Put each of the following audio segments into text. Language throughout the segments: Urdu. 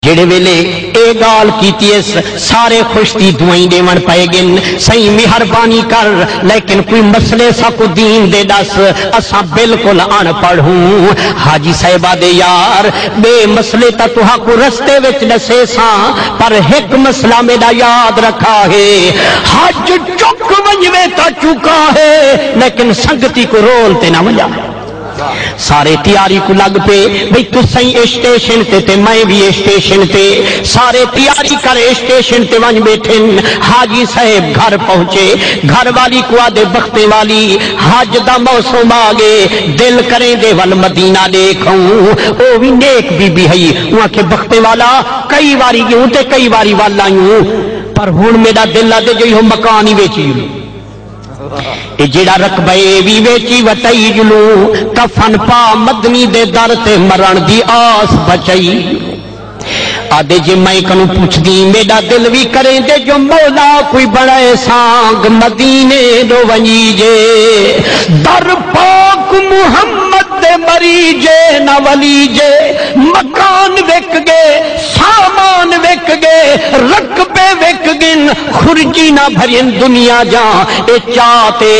جڑے ویلے اے گال کیتی اس سارے خوش دی دعائیں دیون پائے گن سہی مہربانی کر لیکن کوئی مسئلے سا کو دین دے دس اساں بالکل ان پڑھ ہوں حاجی صاحبہ دے یار بے مسئلے تا توہاں کو رستے وچ دسے ساں پر ایک مسئلہ میرا یاد رکھا ہے حج چک ونجوے تا چکا ہے لیکن سنگتی کو رولتے نہ ونجا سارے تیاری کو لگ پے بھئی تو سہی اسٹیشن تے میں بھی اسٹیشن تے سارے تیاری کر اسٹیشن تے ونج بیٹھن حاجی صاحب گھر پہنچے گھر والی کو آدے بختے والی حج دا موسم آگے دل کریں دے ول مدینہ دیکھوں او بھی نیک بی بی ہے وہاں کے بختے والا کئی واری یوں تے کئی واری والا یوں پر ہون میرا دل آدے جو ہی مکانی بیچی جیڑا رقبے بھی ویچی وٹائی جلو کفن پا مدنی دے در تے مرن دی آس بچائی آدھے جے میں کنو پوچھ دی میرا دل بھی کریں دے جو مولا کوئی بڑے سانگ مدینے دو ونی جے در پاک محمد دے مری جے نہ ولی جے مکان وک گے سامان وک گے رقبے وک گن خرجی نہ بھرین دنیا جان اے چاہتے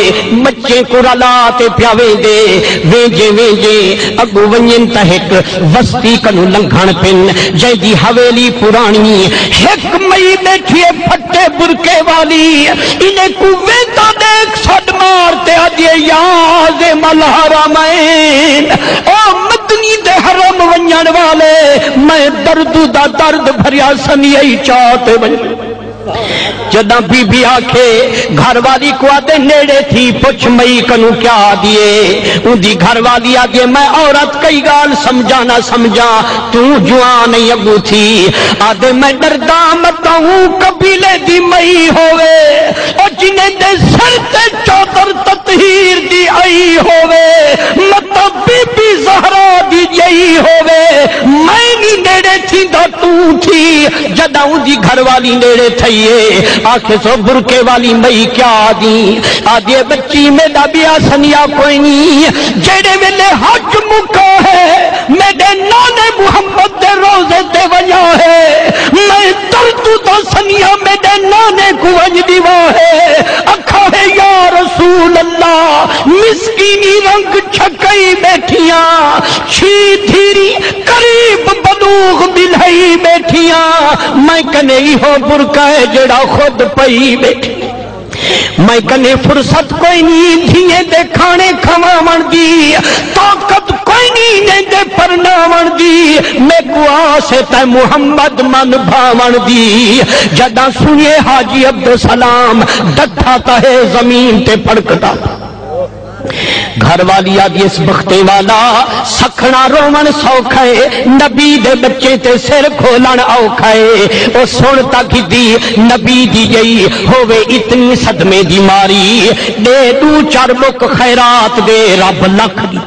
بچے کو رلاتے پیاوے دے ویجے ویجے اگو ونین تہک وستی کنو لنگھن پن جے دی حویلی پرانی ایک مئی بیٹھئے پھٹے برکے والی انہیں کو ویتا دیکھ سڈ مارتے آجے یاد ملحرمین او مدنی دے حرم ونجن والے میں درد دا درد بھریا سنیئی چاہتے بنی جدہ بی بی آکھے گھر والی کو آدھے نیڑے تھی پچھ مئی کنو کیا دیئے ان دی گھر والی آدھے میں عورت کئی گال سمجھا نہ سمجھا تو جوان ابو تھی آدھے میں ڈردہ متا ہوں قبیلے دی مئی ہوئے اور جنہیں دے سر تے چادر تطہیر دی آئی ہوئے متا بی بی زہرا دی جئی ہوئے میں نہیں نیڑے تھی دا تو تھی جدہ ان دی گھر والی نیڑے تھی آنکھیں سو برکے والی مئی کیا دی آدھے بچی میں دبیا سنیا کوئی نہیں جیڑے ویلے حج مکا ہے میرے نانے محمد دے روزے دے وجہ ہے میں دردو دا سنیا میرے نانے کو وج دیوا ہے اکھا ہے یا رسول اللہ مسکینی رنگ چھکئی بیٹھیاں چھی دھیری قریب بلوغ بلہی بیٹھیاں میں کنے ہی ہو برکہ ہے جڑا خود پئی بیٹھی میں کنے فرصت کوئی نہیں دھیے دے کھانے کھواون دی طاقت کوئی نہیں دے پرناون دی میں کو آسے تے محمد من بھاون دی جدہ سنیے حاجی عبدالسلام ڈٹھا تا ہے زمین تے پڑکتا گھر والی آدھی اس بختے والا سکھنا رومن سوکھائے نبی دے بچے تے سر کھولن اوکھائے او سنتا کی دی نبی دی جئی ہوئے اتنی صدمے دی ماری دے دو چار مک خیرات دے رب لکھ دی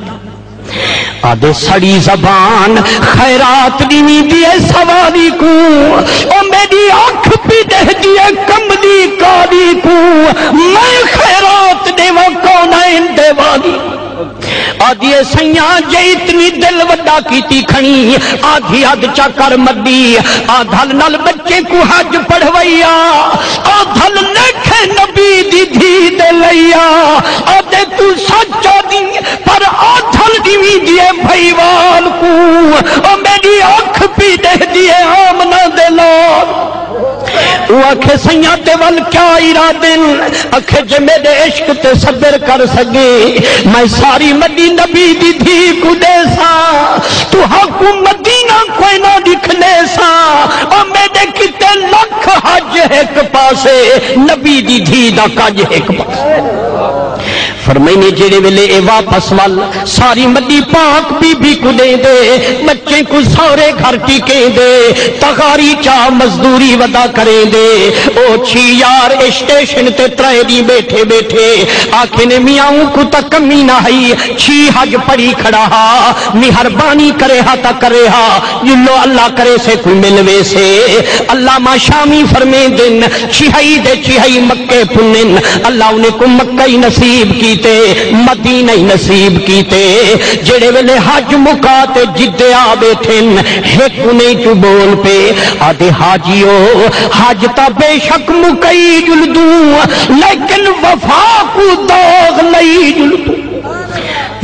آدھے سڑی زبان خیرات دینی دیئے سوالی کو او میری آنکھ بھی دہ دیئے کملی کالی کو میں خیرات دے وہ کونائن دے والی آدھی سیاں جے اتنی دل وڈا کیتی کھنی آدھی آدھ چاکر مدی آدھل نل بچے کو حج پڑھویا آدھل لکھے نبی دی دھی دے لیا آدھے تو سچا دی پر آدھل دیوی دیئے بھائیوال کو اور میری آنکھ بھی دے دیئے آمنہ دے لال وہ آنکھیں سیاتے وال کیا ارادن آنکھیں جے میرے عشق تے صبر کر سگے میں ساری مدی نبی دی دھی کو دے سا تو حق مدینہ کوئی نہ دکھنے سا اور میرے کتے لکھ حج ایک پاسے نبی دی دھی دا کج ایک پاسے فرمائنے جڑے ویلے اے واپس وال ساری مدی پاک بی بی کو دے دے بچے کو سورے گھر ٹکے دے تغاری چاہ مزدوری ودا کریں دے او چھی یار اسٹیشن تے ترائے دی بیٹھے بیٹھے آکھیں نے میاں کو تک کمی نہ ہی چھی حج پڑی کھڑا ہا مہربانی کرے ہا تا کرے ہا جلو اللہ کرے سے کوئی ملوے سے اللہ ما شامی فرمے دن چھہائی دے چھہائی مکے پنن اللہ انہیں کو مکہ نصیب کی کیتے مدینہ ہی نصیب کیتے جڑے ویلے حج مکا تے جدے آ بیٹھن ایک نہیں چ بول پے آدھے حاجیو حج تا بے شک مکئی جلدوں لیکن وفا کو دوغ لئی جلدوں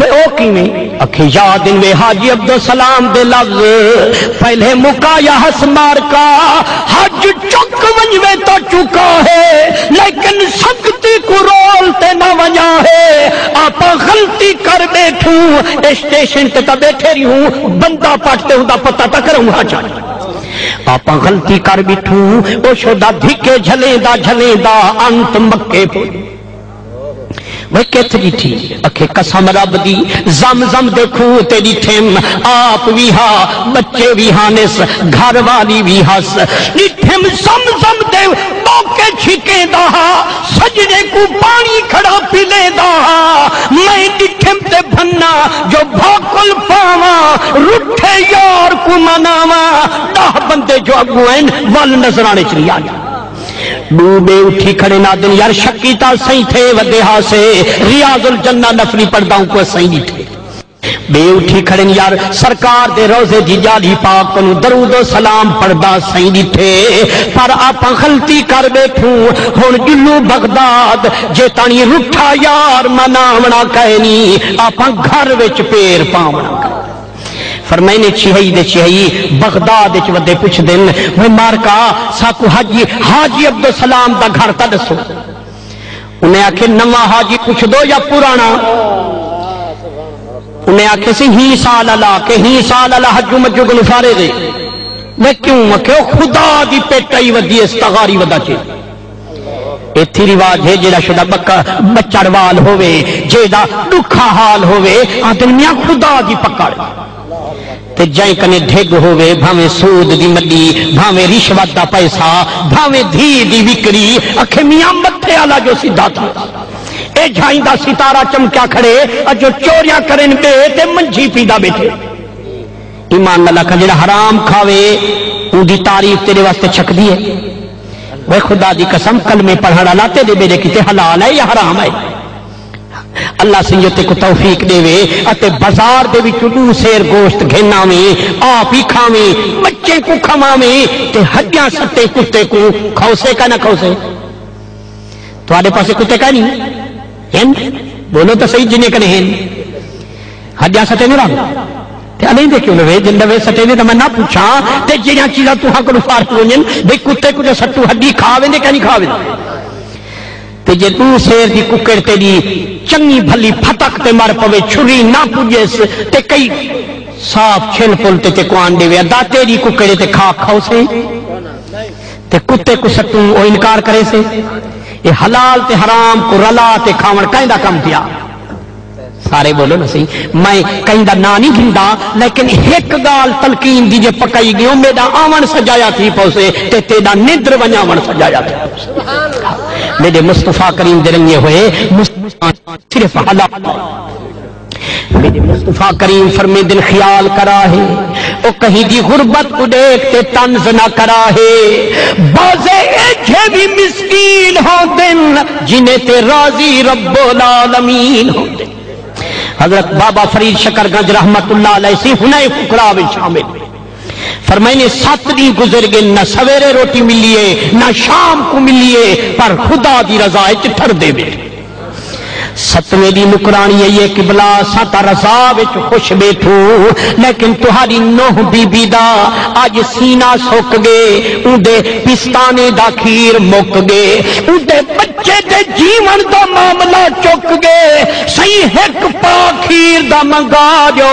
او کیویں اکھے یاد ان حاجی عبدالسلام دے لفظ پہلے مکایا ہس مار کا حج چک ونجوے تو چکا ہے لیکن سکتی کو رولتے نہ وجا ہے آپا غلطی کر بیٹھوں اسٹیشن تے تا بیٹھے رہی ہوں بندہ پاٹتے ہوں دا پتہ تا کروں حج آپا غلطی کر بیٹھوں او شدہ دھکے جھلیں دا انت مکے پو وہ کتنی تھی اکھے قسم رب دی زم دیکھو تیری ٹھم آپ بھی ہاں بچے بھی ہانس گھر والی بھی ہس ٹھم زم دے موقع چھکے دا سجنے کو پانی کھڑا پلے دا میں ٹھم تے بھنا جو بھاکل پاوا رٹھے یار کو مناوا 10 بندے جو اگوین ول نظرانے چلی آیا ڈوبے اٹھی کھڑے نادن یار شکی تا صحیح تھے ودہا سے ریاض الجنہ نفلی پڑھتا ہوں کوئی صحیح نہیں تھے بے اٹھی کھڑے یار سرکار دے روزے دی جالی پاک کنو درود و سلام پڑھدا صحیح نہیں تھے پر آپ غلطی کر بیٹھوں ہون جلو بغداد جے تانی رٹھا یار مناونا کہنی آپ گھر وچ پیر پاونا کہنی فرمائے نے چھہی بغداد وچ ودے پوچھ دن وہ مارکا ساکو حاجی عبدالسلام دا گھر تا دسو انہیں آکھے نواں حاجی پوچھ دو یا پرانا انہیں آکھے سی ہی سال اللہ کہ ہی سال اللہ حج مجو گنو سارے دے میں کیوں کہ خدا دی پیٹائی ودی استغاری ودا چے ایتھی رواج ہے جیڑا شدہ بچڑوال ہوئے جیڑا دکھا حال ہوئے آدھن میاں خدا دی پکڑ تے جائیں کنے ڈھگ ہوئے بھاویں سود دی مڈی بھاویں رشوت دا پیسہ بھاویں دھی دی وکری اکھے میاں متھے والا جو سیدھا تھا اے جھائیں دا ستارہ چمکیا کھڑے جو چوریاں کرن بے تے منجھی پیدا بیٹھے ایمان اللہ کا جڑا حرام کھاوے ان دی تعریف تیرے واسطے چھک دی ہے وہ خدا دی قسم کلمے پڑھنا لاتے دے میرے کتے حلال ہے یا حرام ہے اللہ سنجھتے کو توفیق دے وے اتے بازار دے بھی چلو سیر گوشت گھینا میں آپ ہی کھاویں بچے کو کھماویں تے ہڈیاں سٹے کتے کو کھوسے کا نہ کھوسے تو آدھے پاسے کتے کا نہیں ہیں بولو تو صحیح جنہیں کنے ہیں ہڈیاں سٹے نہیں رہا تے نہیں دے کیوں لوے جن لوے سٹے نے تو میں نہ پوچھا تے جنہاں چیزاں تو ہاں کو فارغ ہونیں بھئی کتے کو جو سٹو ہڈی کھاویں دے کہ نہیں کھاویں تے جے تو سیر دی ککڑ تیری چنگی بھلی پھتک تے مر پوے چھری نہ پوجیس تے کئی صاف چھل پلتے تے کوان دے وے ادا تیری ککڑے تے کھا کھاؤ سے تے کتے کو سٹو او انکار کرے سے یہ حلال تے حرام کو رلا تے کھاون کہیں دا کم کیا سارے بولو نا سی میں کہیں دا نا نہیں گھندا لیکن ایک گال تلقین دی جے پکائی گئے میرا آون سجایا تھی پوسے تے تیدا ندر ونیاون سجایا تھی میرے مصطفیٰ کریم دے رنگے ہوئے صرف حلال میرے مصطفیٰ کریم فرمے دن خیال کرا ہے او کہیں دی غربت کو دیکھتے طنز نہ کرا ہے بازے ایچھے بھی مسکین ہو دن جنہیں تے راضی رب العالمین ہو دن حضرت بابا فرید شکرگنج رحمت اللہ علیہ سی ہنائے فقراء میں شامل فرمائے نے 7 دن گزر گئے نہ سویرے روٹی ملیے نہ شام کو ملیے پر خدا دی رضا ٹھر دے بے 7ویں دی نکرانی ہے کہ بلا ساتا رضا وچ خوش بیٹھو لیکن تہاڈی نوح بی بی دا اج سینہ سک گئے اودے پستانے دا کھیر مک گئے اودے بچے دے جیون دا معاملہ چک گئے صحیح ایک پا کھیر دا منگا جو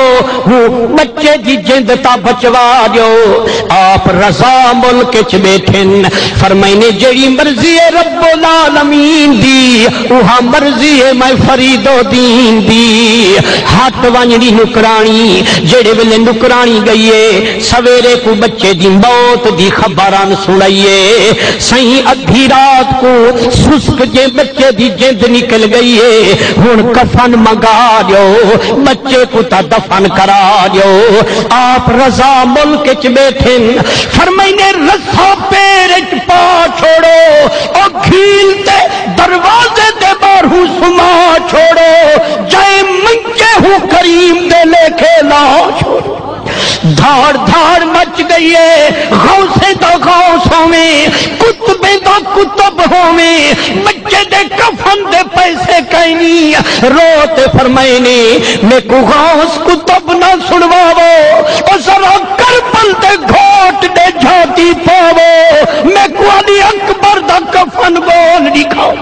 بچے دی جند تا بچوا جو آپ رضا ملک چ بیٹھن فرمائنے جڑی مرضی رب العالمین دی اوہا مرضی ہے میں فرید و دین دی ہاتھ وانجڑی نکرانی جڑے ویلے نکرانی گئیے سویرے کو بچے دی موت دی خبران سنائیے صحیح ادھی رات کو سسک جے بچے دی جند نکل گئیے ہن کفن منگا دیو بچے کو تا دفن کرا دیو آپ رضا ملک چ بیٹھن فرمائنے رسا پیر چ پا چھوڑو او گھیل تے دروازے دے باہر سما چھوڑو لاش دھاڑ دھاڑ مچ گئی ہے، غوثے دا غوث ہوویں، کتبے دا کتب ہوویں، بچے دے کفن دے پیسے کہیں نہیں، روتے فرمائے نے میں کو غوث کتب نہ سنواو، او ذرا کربل دے گھوٹ دے جھاتی پاو، میں کو علی اکبر دا کفن گول دکھاؤ۔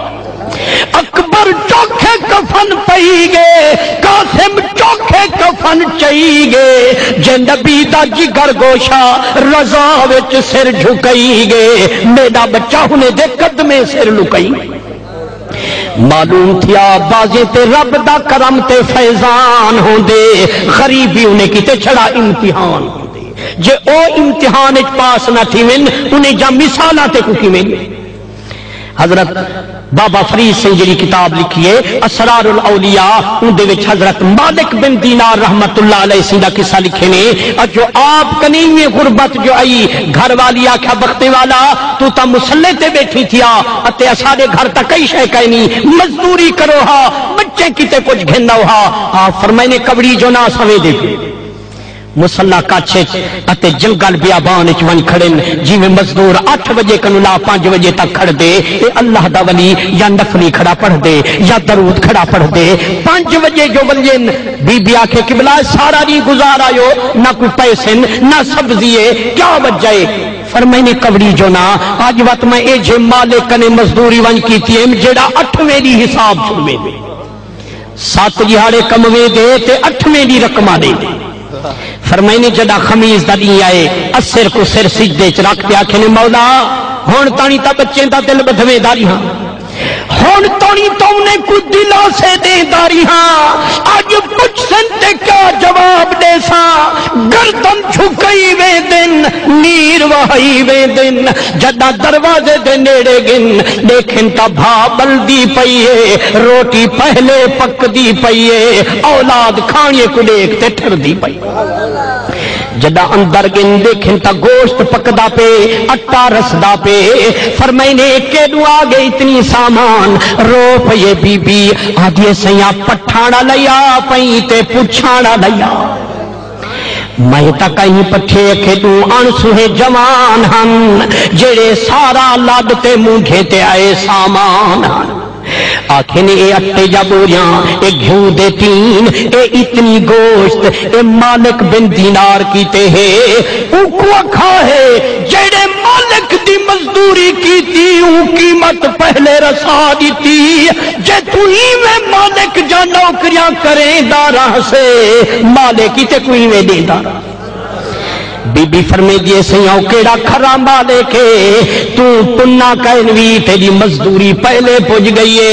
اکبر چوکھے کفن پئی گے، قاسم چوکھے کفن چئی گے، جے نبی دا جگر گوشا رضا وچ سر جھکئی گے، میرا بچہ ہونے دے قدمے سر لکئی۔ معلوم تھیا بازے تے رب دا کرم تے فیضان ہوندے، غریبی انہیں کیتے چھڑا امتحان ہوندے، جے او امتحان اچ پاس نہ تھی من انہیں جا مثالہ تے کو کی من۔ حضرت بابا فرید سنگھ جی کتاب لکھیے اسرار الاولیاء، ان دے وچ حضرت مالک بن دینار رحمت اللہ علیہ سنگھ دا قصہ لکھے نے، جو آپ کنی غربت جو آئی، گھر والی آکھا بختے والا تو تا مسلح تے بیٹھی تھیا اتے اساڑے گھر تا کئی شے کہنی، مزدوری کرو ہا، بچے کیتے کچھ گھنو ہا، آپ فرمائنے کبڑی جو نہ سوے دے مسلح کاچے اتے جنگل بیابان اچ ون کھڑن، جی میں مزدور 8 بجے کنولا 5 بجے تک کھڑ دے، اے اللہ دا ولی یا نفلی کھڑا پڑھ دے یا درود کھڑا پڑھ دے، 5 بجے جو ولین بی بی آکھے قبلہ سارا نہیں گزارا یو، نہ کوئی پیسن نہ سبزیے، کیا وجہ فرمائنے کبڑی جو نا آج وقت میں اے جے مالک نے مزدوری ون کی تھی جیڑا 8ویں دی حساب چھوڑے دے، 7 جہاڑے کموے دے تے 8ویں دی رقمہ دے دے۔ فرمائنے جدا خمیز دا نہیں آئے اسر کو سر سجدے چ رکھ پیا کھنے مولا ہون تانی تا بچیں دا دل بدھویں داری ہاں، ہون تانی تو انہیں کوئی دلا سے دے داری ہاں، آج پچھ سنتے کیا جواب دے سا، گردن جھکئی وے دن نیر وہی وے دن، جدا دروازے دے نیڑے گن دیکھن تا بھا بلدی پئیے، روٹی پہلے پک دی پئیے، اولاد کھانے کو دیکھتے ٹھر دی پئیے، جدا اندر گن دیکھن تا گوشت پکدا پے اٹا رسدا پے، فرمائنے کیڑو آگے اتنی سامان، رو پئیے بی بی آدھے سیاں پٹھانا لیا پئی تے پچھانا لیا، میں تا کہیں پٹھے کھیدوں انسوہے جوان ہن، جڑے سارا لادتے مونگھے تے آئے سامان ہن، آنکھیں اے اٹے جا بوریاں اے گھیوں دے تین اے اتنی گوشت اے مالک بن دینار کیتے ہیں، ان کو اکھا ہے جڑے مالک دی مزدوری کیتی ان قیمت پہلے رسا دیتی، جے تو ہی میں مالک جا نوکریاں کریں دارہ سے مالک کیتے کوئی میں دے دارہ۔ بی بی فرمے دیے سیاں کیڑا کھرا مالے کے تو پنہ کہنوی تیری مزدوری پہلے پوچھ گئیے،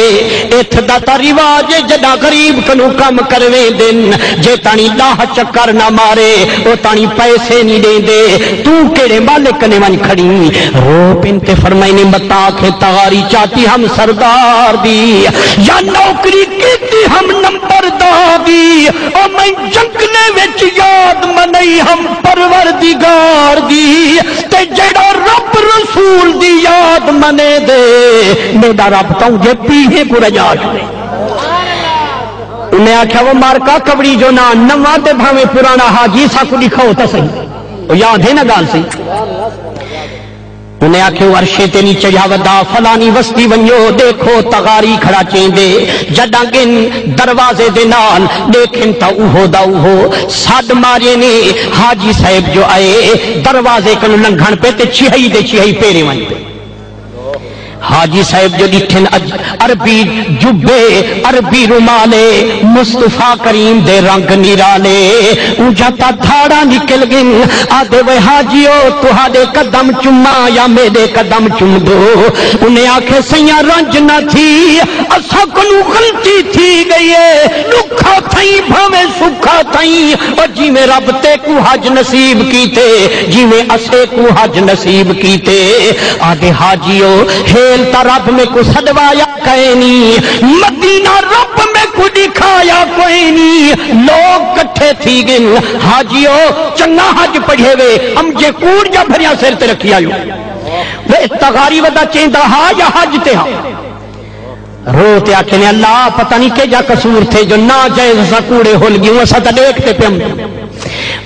ایتھ داتا رواج جدا غریب کنو کم کروے دن، جے تانی لاہ چکر نہ مارے او تانی پیسے نہیں دے دے، تو کیڑے مالک نے من کھڑی رو پنتے فرمائنے متا کھے تغاری چاہتی ہم سردار دی یا نوکری کیتی ہم نمبر داغی، او میں جنگلے وچ یاد منئی ہم پروردگار دی، تے جڑا رب رسول دی یاد منے دے میرا رب تو جے پیہے کو رجا چھوڑے۔ انہیں آکھا وہ مارکا کبڑی جو نا نواں تے بھاویں پرانا حاجی سا کو لکھا ہوتا صحیح، یاد ہے نا گال سے، انہیں آکھے ورشے تے نیچے جاودا فلانی وستی ونیو دیکھو تغاری کھڑا چیندے، جڈا گن دروازے دے نال دیکھن تا اوہو دا اوہو ساڈ مارے نے حاجی صاحب جو آئے دروازے کن لنگھن پہ تے چھہی دے چھہی پیرے ون پہ، حاجی صاحب جو ڈٹھن عربی جبے عربی رومالے مصطفیٰ کریم دے رنگ نیرالے، اونجا تا دھاڑا نکل گن آدھے وے حاجیو تہاڈے قدم چما یا میرے قدم چم دو، انہیں آکھے سیاں رنج نہ تھی اسا کنو غلطی تھی گئی ہے، لکھا تھیں بھاویں سکھا تھیں، اور جی میں رب تے کو حج نصیب کیتے جی میں اسے کو حج نصیب کیتے، آدھے حاجیو تا رب میں کو صدوایا کوئی نہیں، مدینہ رب میں کو دکھایا کوئی نہیں، لوگ کٹھے تھی گن حاجیو چنگا حج پڑھے وے ہم جے کوڑ جا بھریا سر تے رکھی آئیو وے تغاری ودا چیندہ ہا یا حج تے ہا، رو تے آکھے نے اللہ پتہ نہیں کہ جا قصور تھے جو ناجائز سا کوڑے ہول گئے اسا تا دیکھتے پہ ہم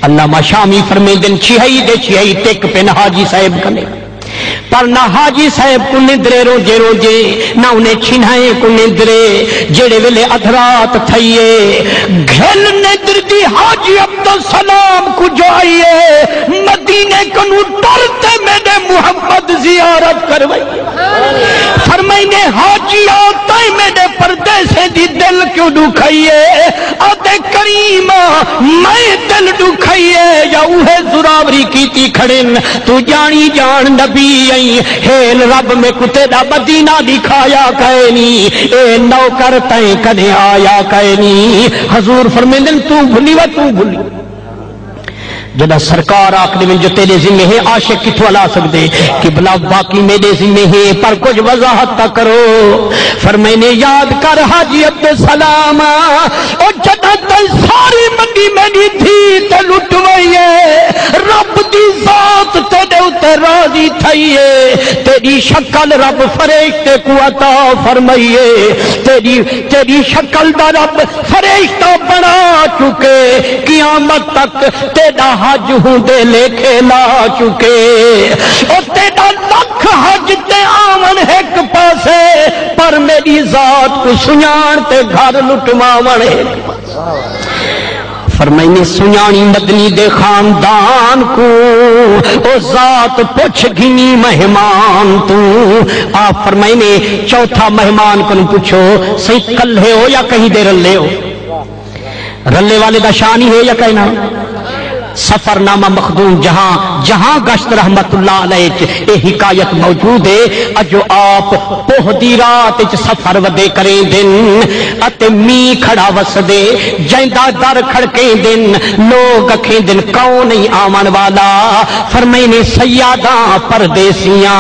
علامہ شامی فرمے دن چھہائی دے چھہائی ٹک پہ نہ حاجی صاحب کنے پر نہ حاجی صاحب کو ندرے روجے روجے نہ انہیں چھنائے کو ندرے جڑے ویلے ادھرات تھئیے گھل ندر دی حاجی عبدالسلام کو جو آئیے مدینے کنو ٹرتے میرے محمد زیارت کروائی فرمائینے حاجی آتا ہی میرے پردے سے دی دل کیوں دکھائیے آتے کریمہ میں دل دکھائیے یا اوہے زراوری کیتی کھڑن تو جانی جان نبی ہیل رب میں کتے دا مدینہ دکھایا کہنی اے نوکر تائیں کدے آیا کہنی حضور فرمیندن تو بھلی و تو بھلی جدا سرکار آخری میں جو تیرے ذمہ ہے عاشق کتوں لا سکتے کہ بلا باقی میرے ذمہ ہے پر کچھ وضاحت تا کرو فرمائنے یاد کر حاجی عبدالسلام اور جدا تے ساری منڈی میری تھی تے لٹوئیے رب دی ذات تیرے اتے راضی تھئیے تیری شکل رب فرشتے کو عطا فرمائیے تیری شکل دا رب فرشتہ بنا چکے قیامت تک تیرا حج ہوں دے لے کھیلا چکے اور تیرا لکھ حج تے آمن ایک پاسے پر میری ذات کو سنیان تے گھر لٹماون ایک پاسے فرمائنے سنیانی مدنی دے خاندان کو او ذات پوچھ گھنی مہمان تو آپ فرمائنے چوتھا مہمان کو پوچھو صحیح کل ہے ہو یا کہیں دے رلے ہو رلے والے دا شانی ہے یا کہنا سفر نامہ مخدوم جہاں گشت رحمت اللہ علیہ اے حکایت موجود ہے اجو آپ پہدی رات سفر ودے کریں دن اتے می کھڑا وس دے جائندہ در کھڑکیں دن لوگ اکھیں دن کون نہیں آمن والا فرمائنے سیاداں پردیسیاں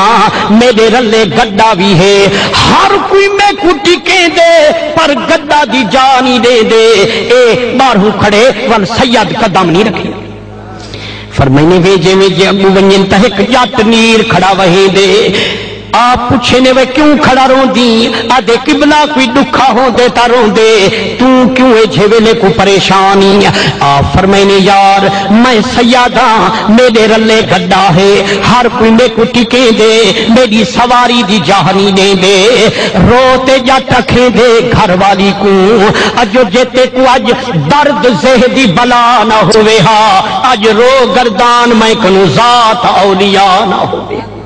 میرے رلے گڈا بھی ہے ہر کوئی میں کو ٹکیں دے پر گڈا دی جانی دے دے اے بارہو کھڑے ول سید قدم نہیں رکھیں فرمائنے ویجے ابو ونجن تحق جات نیر کھڑا وہیں دے آپ پوچھے نے وہ کیوں کھڑا رون دی آدھے قبلہ کوئی دکھا ہو دیتا رون دے تو کیوں اے جھویلے کو پریشانی آپ فرمائنے یار میں سیادہ میرے رلے گڈا ہے ہر کوئی میں کو ٹکے دے میری سواری دی جہانی دے دے روتے جا ٹکھے دے گھر والی کو اجو جیتے کو اج درد زہدی بلا نہ ہوئے ہا اج رو گردان میں کنو ذات اولیاء نہ ہوئے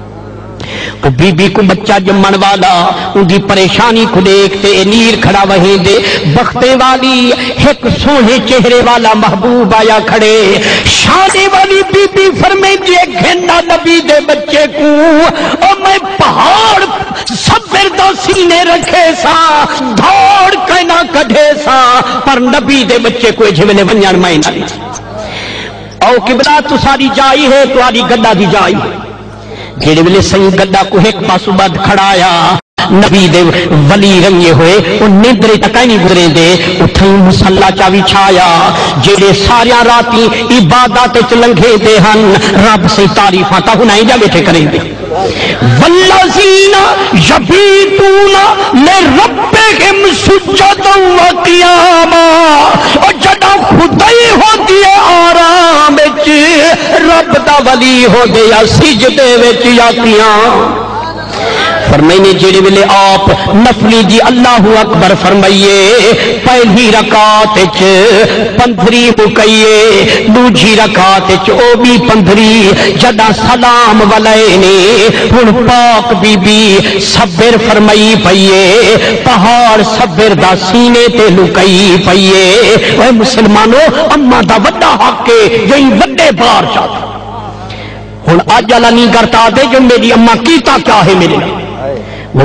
وہ بی بی کو بچہ جمن والا ان کی پریشانی کو دیکھتے نیر کھڑا وہیں دے بختے والی ایک سونے چہرے والا محبوب آیا کھڑے شادی والی بی بی فرمائے دیے گھنڈا نبی دے بچے کو اور میں پہاڑ صبر دا سینے رکھے سا دھوڑ کہنا کڑھے سا پر نبی دے بچے کو جھولے ونجان میں نہ او قبلہ تو ساری جائی ہے تو آری گڈا دی جائی جیڑے ویلے سہی گڈا کو ایک پاسو بعد کھڑایا نبی دے ولی رنگے ہوئے وہ نیندرے تک نہیں گزرے دے اٹھیں مسلح چاوی چھایا جیڑے ساریاں راتی عبادت چلنگے دے ہن رب سے تعریفاں تا ہنائیں جا بیٹھے کریں دے والذین یبیتون لربہم سجدا و قیاما اور جڑا خدائی ہو دیے آرام وچ رب دا ولی ہو دے یا سجدے وچ یا قیام فرمائنے جیڑے ویلے آپ نفلی دی اللہ اکبر فرمائیے پہلی رکعت وچ پندری مکئیے دوجی رکعت وچ او بھی پندری جدا سلام والے نے ہن پاک بی بی صبر فرمائی پئیے پہاڑ صبر دا سینے تے لکئی پئیے اے مسلمانوں اما دا وڈا حق ہے جئی وڈے بار چاہتا ہن اج اللہ نہیں کرتا دے جو میری اما کیتا کیا ہے میرے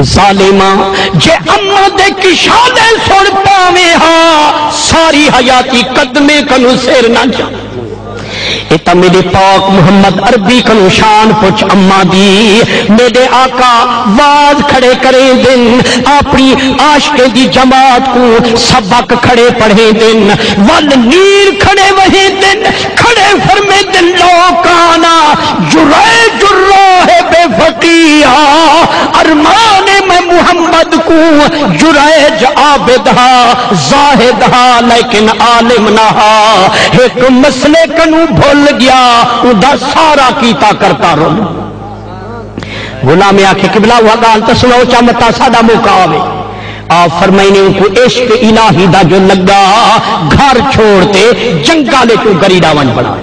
ظالمہ جے اما دے کشادے سن پاوے ہاں ساری حیاتی قدمے کنو سیر نہ جا ایتا میرے پاک محمد عربی کنو شان پوچھ اما دی میرے آقا واز کھڑے کریں دن اپنی عاشق دی جماعت کو سبق کھڑے پڑھیں دن ول نیر کھڑے وہیں دن کھڑے فرمے دن لوکانا جرائے جراہ بے فقیہ ارمان میں محمد کو جرائے محتاج عابد ہا زاہد ہا لیکن عالم نہ ہا ایک مسئلے کنو بھول گیا ادا سارا کیتا کرتا رو غلام آکھے قبلہ ہوا گال تو سنو چامتا سادہ موقع آوے آپ فرمائیں نے ان کو عشق الہی دا جو لگا گھر چھوڑتے جنگالے چو گریڈا ون بنا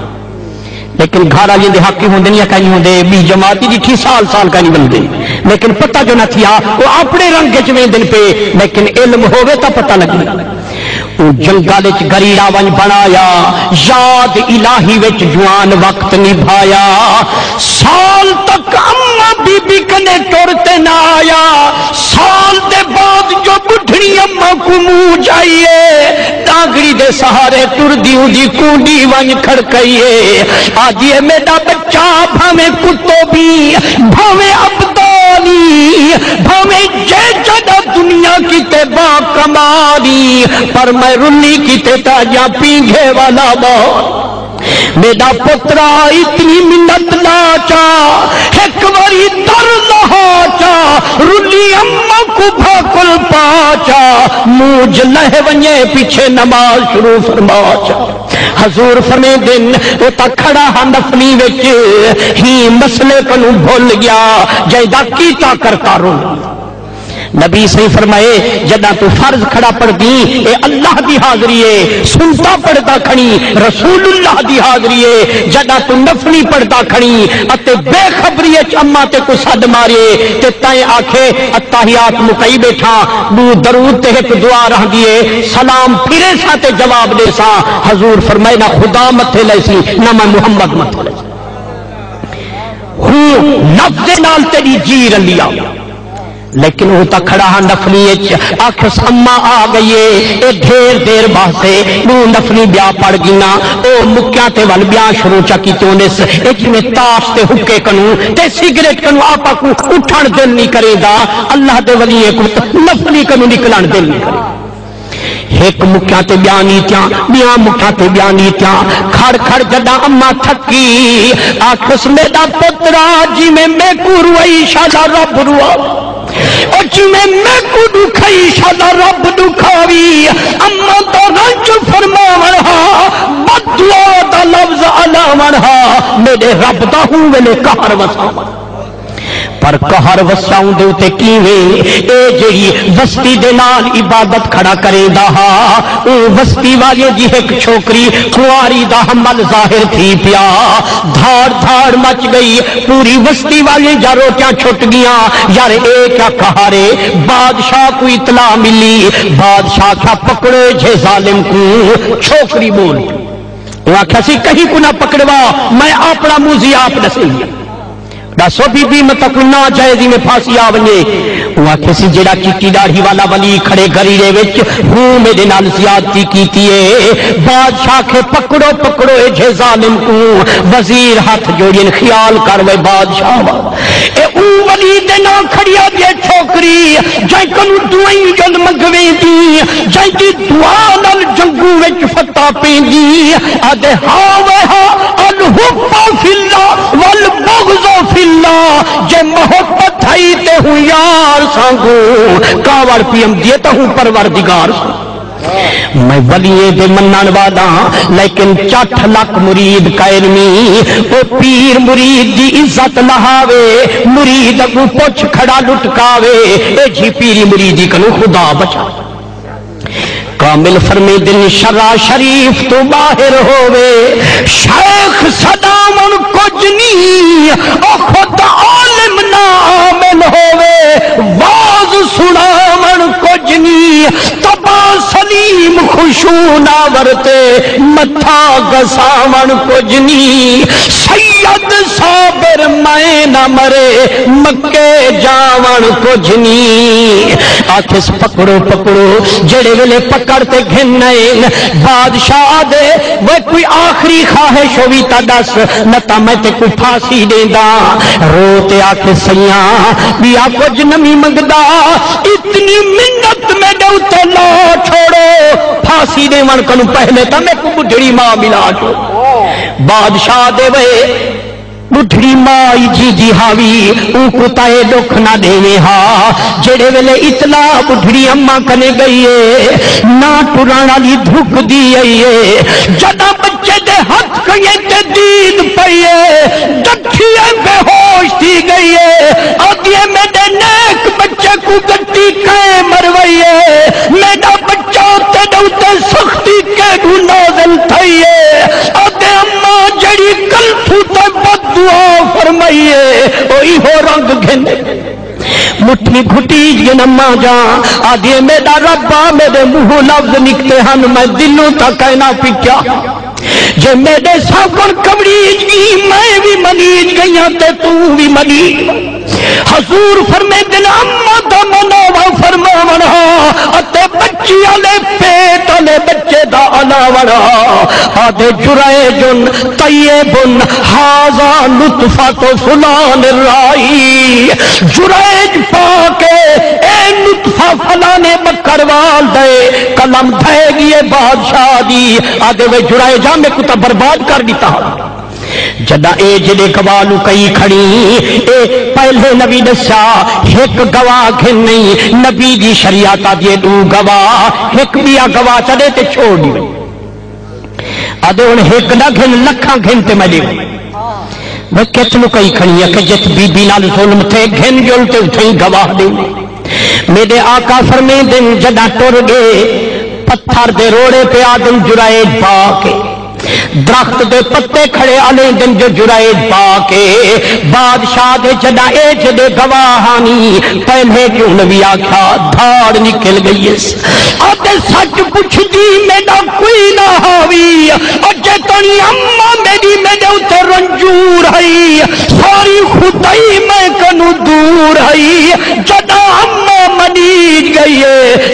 لیکن گھر آجیں دے حقی ہوں دنیا کہیں ہوں دے بھی جماعتی جی تھی سال کا نہیں بن دے لیکن پتہ جو نہ تھیا وہ اپنے رنگ چویں دن پہ لیکن علم ہوگے تا پتہ لگی جنگالے چ گریڑا ون بنایا یاد الہی وچ جوان وقت نبھایا سال تک اما بی بی کنے ٹرتے نہ آیا سال دے بعد جو بڈھڑی اما کو منہ جائیے ٹانگڑی دے سہارے ٹر دیوں دی کونڈی ون کھڑکئیے آج یہ میرا بچہ بھاویں کتو بھی بھاویں عبدالی بھاویں جے جدہ دنیا کی تے با کمالی پر میں رلی کی تے تاجا پینگے والا بہت میرا پترا اتنی منت لاچا ایک واری در لہاچا رلی اما کو بھاکل پاچا موج لہ ونجے پیچھے نماز شروع فرماچا حضور فرمے دن وہ تا کھڑا ہاں نفلی وچ ہی مسئلے کنو بھول گیا جائدہ کیتا کرتا رو نبی صحیح فرمائے جدہ تو فرض کھڑا پڑ گئی اے اللہ دی حاضری ہے سنتا پڑھتا کھڑی رسول اللہ دی حاضری ہے جدہ تو نفلی پڑھتا کھڑی اتے بے خبری اما تے کو صد مارے تے تائیں آکھے اتحیات مکئی بیٹھا دو درود تے ایک دعا رہ دیے سلام پھرے ساتے جواب دے سا حضور فرمائے نہ خدا متھے لیسی نہ میں محمد متھے لیسی ہوں لفظ نال تیری جی رلیا لیکن وہ تا کھڑا ہاں نفلی آنکھ سما آ گئیے اے ڈھیر دیر باسے نو نفلی بیا پڑ گینا او مکیاں تے وال بیا شروع چکی تونس اے جی میں تاش تے حکے کنو تے سگریٹ کنو آپا کو اٹھن دل نہیں کرے دا اللہ دے ولی کو نفلی کنو نکلن دل نہیں کرے ایک مکیاں تے بیانی تیاں بیاں مکیاں تے بیانی تیاں کھڑ کھڑ جدا اما تھکی آنکھ اس میرا پترا جی میں کو روئی شادا رب روا اور میں کو دکھائی شادا رب دکھاوی اما تو رنج فرما ورہا بدعا دا لفظ علا ورہا میرے رب دا ہوں ویلے کہر وسا پر کہر وساؤں دے تے کیویں اے جڑی وستی دے نال عبادت کھڑا کرے دا او وستی والے جی ایک چھوکری خواری دا حمل ظاہر تھی پیا دھاڑ دھاڑ مچ گئی پوری وستی والے جا روٹیاں چھٹ گیاں یار اے کیا کہارے بادشاہ کو اطلاع ملی بادشاہ کیا پکڑے جے ظالم کو چھوکری بول وہ آکھا سی کہیں کو نہ پکڑوا میں اپنا موزی آپ نسی دسو بی بی متک نہ جائزی میں پھانسی آونجے وہ آکھے سی جڑا چٹی داڑھی والا ولی کھڑے گریڑے وچ ہوں میرے نال زیادتی کیتی ہے بادشاہ کے پکڑو پکڑو اے جے ظالم کو وزیر ہاتھ جوڑین خیال کر وے بادشاہ اے او ولی دے نا کھڑیا دے چھوکری جائیں کنو دعائیں جل منگویں دی جائیں دی دعا نال جنگو وچ فتح پیندی آدھے ہاں وے ہاں الحب فی اللہ والبغض فی اللہ جے محبت تھائی تے ہوں یار سانگو کاوڑ پیم دیے تو ہوں پروردگار میں ولیے دے منان والا لیکن 4 لاکھ مرید کائرمی او پیر مرید دی عزت لہاوے مرید اگو پوچھ کھڑا لٹکاوے اے جی پیری مریدی کنو خدا بچا کامل فرمی دن شرع شریف تو باہر ہووے شیخ صدامن کجنی او خود عالم نہ عامل ہووے واز سنامن کجنی تبا سلیم خوشو نہ ورتے متھا گسامن کجنی سید صابر میں نہ مرے مکے جاون کجنی آکھس پکڑو پکڑو جڑے ویلے پکڑتے گھنائیں بادشاہ دے وہ کوئی آخری خواہش ہوئی تا دس نتا میں تے کوئی پھانسی دیندا روتے آکھے سیاں بیا کچھ نمی منگدا اتنی منت میں دو تے لا چھوڑو پھانسی دے من کنو پہلے تا میں کو بڑھڑی ماں ملا چھو بادشاہ دے وے بڑھڑی مائی جی دی ہاوی او کتائے دکھ نہ دیوے ہا جڑے ویلے اطلاع بڑھڑی اماں کنے گئیے نہ ٹران والی دھک دیئے جدا بچے دے ہاتھ کئے تے دید پئیے دکھیے بے ہوش تھی گئیے آدھیے میرے نیک بچے کو گٹی کئے مروئیے میرا بچہ تے دوتے سختی کے گو نازل تھئیے آدھے اماں جڑی کل پھوٹے بد دعا فرمائیے وہی ہو رنگ گھنے مٹھی گھٹی جنما جا آدھے میرا ربا میرے منہ لفظ نکتے ہن میں دلوں تک کہنا پکیا جے میرے ساکن کمڑیج گئی میں بھی منیج گئیاں تے تو بھی منیج حضور فرمے دل اما دا مناوا فرماونا اتے بچی آلے پیٹ آلے بچے دا علاونا آدھے جرائجن طیبن حاضا لطفت فلان الرائی جرائج پاکے اے لطفہ فلانے بکروال دے قلم دھے گئے بادشاہ دی آدھے وہ جرائجہ میں کتا برباد کر دیتا جدا اے جدے گوالو کئی کھڑی اے پہلے نبی دسا ایک گواہ گھن نہیں نبی دی شریعت آدھے دو گواہ ایک بیا گواہ چلے تے چھوڑ دی آدھے انہیں ایک نہ گھن لکھاں گھن تے ملے وہ کتنو کئی کھڑی ہے کہ جت بی بی نال ظلم تھے گھن جلتے اٹھیں گواہ دے میرے آقا فرمے دن جدا ٹر گئے پتھر دے روڑے پہ آدم جرائج باکے درخت دے پتے کھڑے آلے دن جو جرائج باکے بادشاہ دے جدا اے جدے گواہانی پہلے کیوں نبی آکھا دھاڑ نکل گئی اس آتے سچ پوچھ دی میڈا کوئی نہ ہاوی اجے تنی اممہ میری میڈے اتے رنجور ہئی ساری خدائی میں کنو دور ہئی جدا اممہ منیج گئی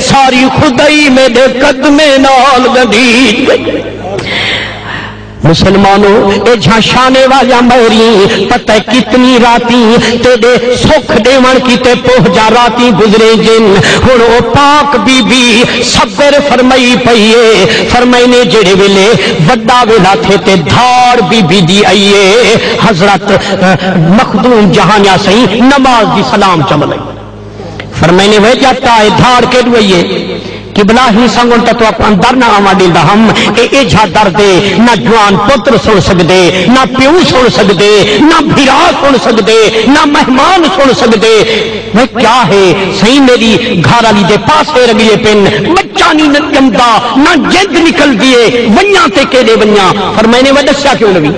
ساری خدائی میڈے قدمے نال گدیج گئی مسلمانوں اے جھانشانے والا میری پتہ کتنی راتی تیرے سکھ دیوان کی تے پہنچا راتی گزرے جن ہن او پاک بی بی صبر فرمائی پئیے فرمائنے جڑے ویلے وڈا ویلا تھے تے دھاڑ بی بی دی آئیے حضرت مخدوم جہانیا سہی نماز دی سلام چملے فرمائنے وہ جاتا ہے دھاڑ کے دوئیے قبلہ ہی سنگن تو اندر نہ آما دیندہ ہم اے جھا دردے نہ جوان پتر سن سکدے نہ پیو سن سکدے نہ بھیرا سن سکدے نہ مہمان سن سکدے وہ کیا ہے صحیح میری گھر علی دے پاسے رگیے پن بچہ نہیں جمدا نہ جد نکل دیے ونیاں تے کیڑے ونیاں فرمائنے وہ دسیا کیوں نبی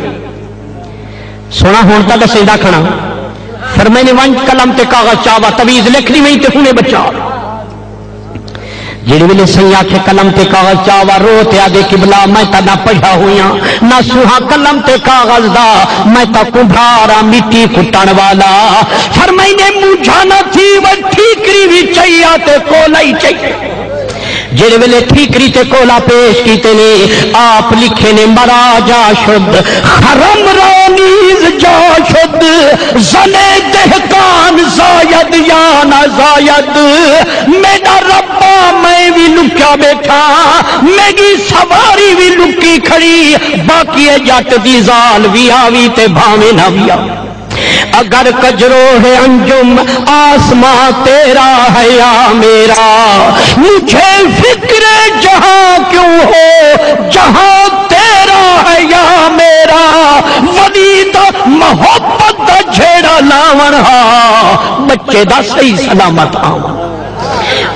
سونا ہون تا دسیندہ کھڑا فرمائنے ون قلم تے کاغذ چاوا تویز لکھ لی وہیں تے ہونے بچہ جڑے ویلے سیاں کے قلم تے کاغذ چاوا رو تے آدھے قبلہ میں تا نہ پڑھا ہویاں نہ سوہا قلم تے کاغذ دا میں تا کمبھارا مٹی کٹن والا فرمائنے مجھانا تھی وہ ٹھیکری بھی چاہیے تے کولا ہی چاہیے جڑے ویلے ٹھیکری تے کولا پیش کیتے نے آپ لکھے نے مرا جا شد خرم رانیز جا شد زنے دہکان زاید یا نہ زاید میرا ربا میں بھی لکیا بیٹھا میری سواری بھی لکی کھڑی باقی جٹ دی زال بھی آوی تے بھاویں نہ بھی آوی اگر کجرو ہے انجم آسماں تیرا ہے یا میرا مجھے فکر جہاں کیوں ہو جہاں تیرا ہے یا میرا ولید محبت دا جھیڑا لاون ہا بچے دا صحیح سلامت آون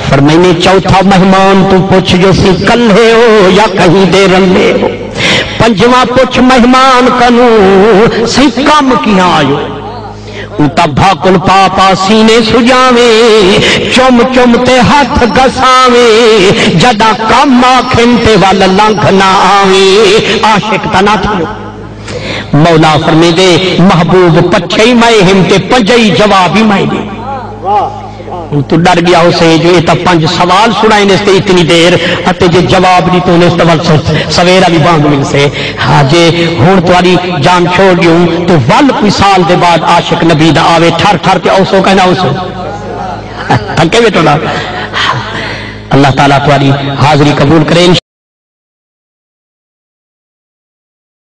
فرمائنے چوتھا مہمان تو پوچھ جو سی کلھے ہو یا کہیں دے رلے ہو پنجواں پوچھ مہمان کنو سی کام کیا آئو اتا بھاکل پاپا سینے سجاویں چم چم تے ہاتھ گساویں جدا کم آکھن تے والا لنگ نہ آویں عاشق تنا تھو مولا فرمے دے محبوب پچھئی میں ہم تے پنجئی جوابی میں دے تو ڈر گیا ہو سے جو یہ تا پنج سوال سنائیں اس تے اتنی دیر اتے جے جواب دی تو نے استوال سویرہ بھی باندھ مل سے ہاں جے ہون تواری جان چھوڑ گیوں تو ول کوئی سال دے بعد عاشق نبی دا آوے ٹھر ٹھر کے اوسو کہنا اوسو تھکے بھی تو اللہ تعالیٰ تواری حاضری قبول کریں